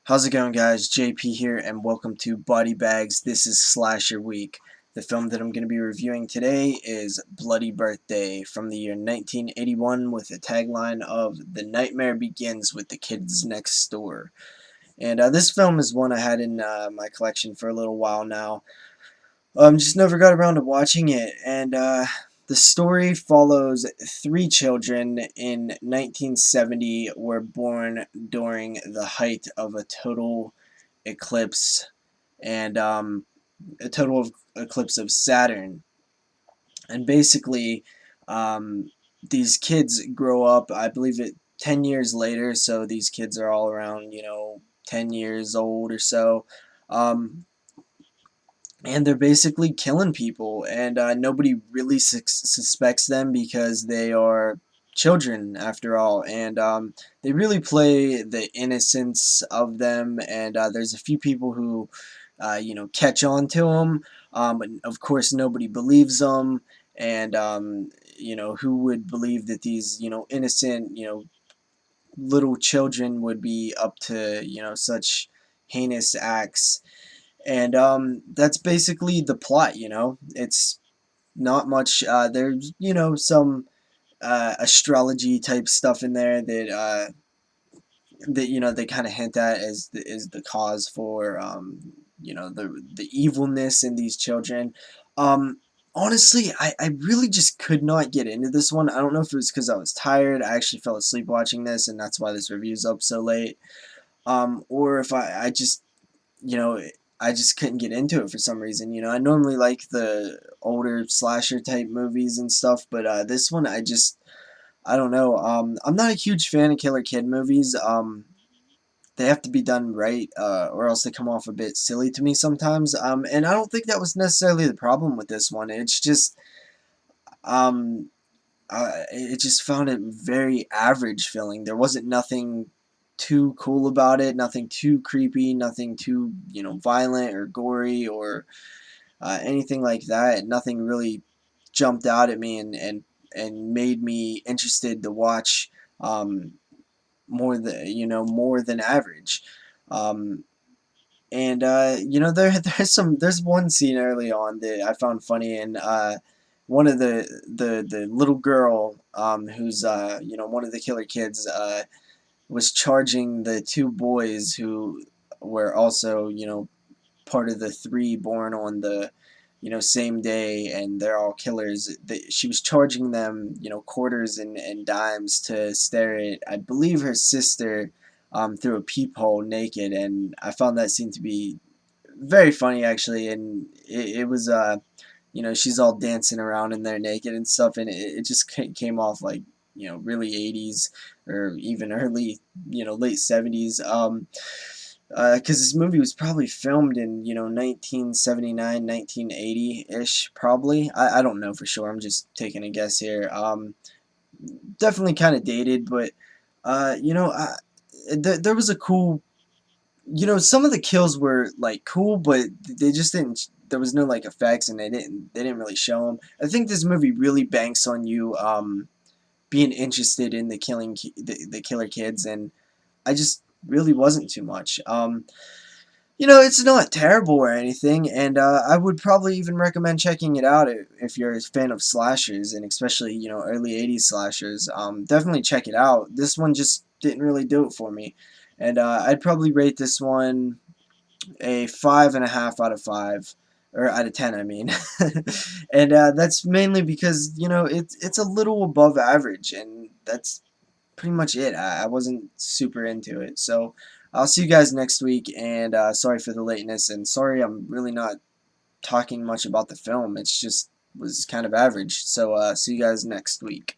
How's it going, guys? JP here, and welcome to Body Bags. This is Slasher Week. The film that I'm going to be reviewing today is Bloody Birthday from the year 1981 with a tagline of "The Nightmare Begins with the Kids Next Door." And this film is one I had in my collection for a little while now. Just never got around to watching it, and the story follows three children in 1970 were born during the height of a total eclipse and a total eclipse of Saturn. And basically, these kids grow up, I believe 10 years later, so these kids are all around, 10 years old or so. Um, and they're basically killing people, and nobody really suspects them because they are children after all, and they really play the innocence of them, and there's a few people who catch on to them, and of course nobody believes them, and who would believe that these innocent little children would be up to such heinous acts. And that's basically the plot. It's not much. There's some astrology type stuff in there that they kind of hint at as the cause for the evilness in these children. Um, Honestly, I really just could not get into this one. I don't know if it was because I was tired. I actually fell asleep watching this, and that's why this review's up so late. Or if I just you know, I just couldn't get into it for some reason. I normally like the older slasher type movies and stuff, but this one I don't know. I'm not a huge fan of Killer Kid movies. They have to be done right, or else they come off a bit silly to me sometimes. And I don't think that was necessarily the problem with this one. It's just, um, it just found it very average feeling. There wasn't nothing too cool about it, nothing too creepy, nothing too violent or gory or anything like that. Nothing really jumped out at me and made me interested to watch um, more than average. Um, and there's one scene early on that I found funny, and one of the little girl who's one of the killer kids was charging the two boys who were also part of the three born on the same day, and they're all killers. She was charging them quarters and dimes to stare at, I believe, her sister through a peephole naked, and I found that scene to be very funny actually. And it was she's all dancing around in there naked and stuff, and it just came off like really 80s or even early late 70s. Because this movie was probably filmed in 1979, 1980-ish, probably. I don't know for sure. I'm just taking a guess here. Definitely kind of dated, but there was a cool. Some of the kills were like cool, but they just didn't. There was no like effects, and they didn't really show them. I think this movie really banks on you being interested in the killer kids, and I just really wasn't too much. It's not terrible or anything, and I would probably even recommend checking it out if you're a fan of slashers, and especially early '80s slashers. Definitely check it out. This one just didn't really do it for me, and I'd probably rate this one a 5.5 out of 5. Or out of 10, I mean. And that's mainly because it's a little above average, and that's pretty much it. I wasn't super into it. So I'll see you guys next week, and sorry for the lateness, and sorry I'm really not talking much about the film. It's just was kind of average. So see you guys next week.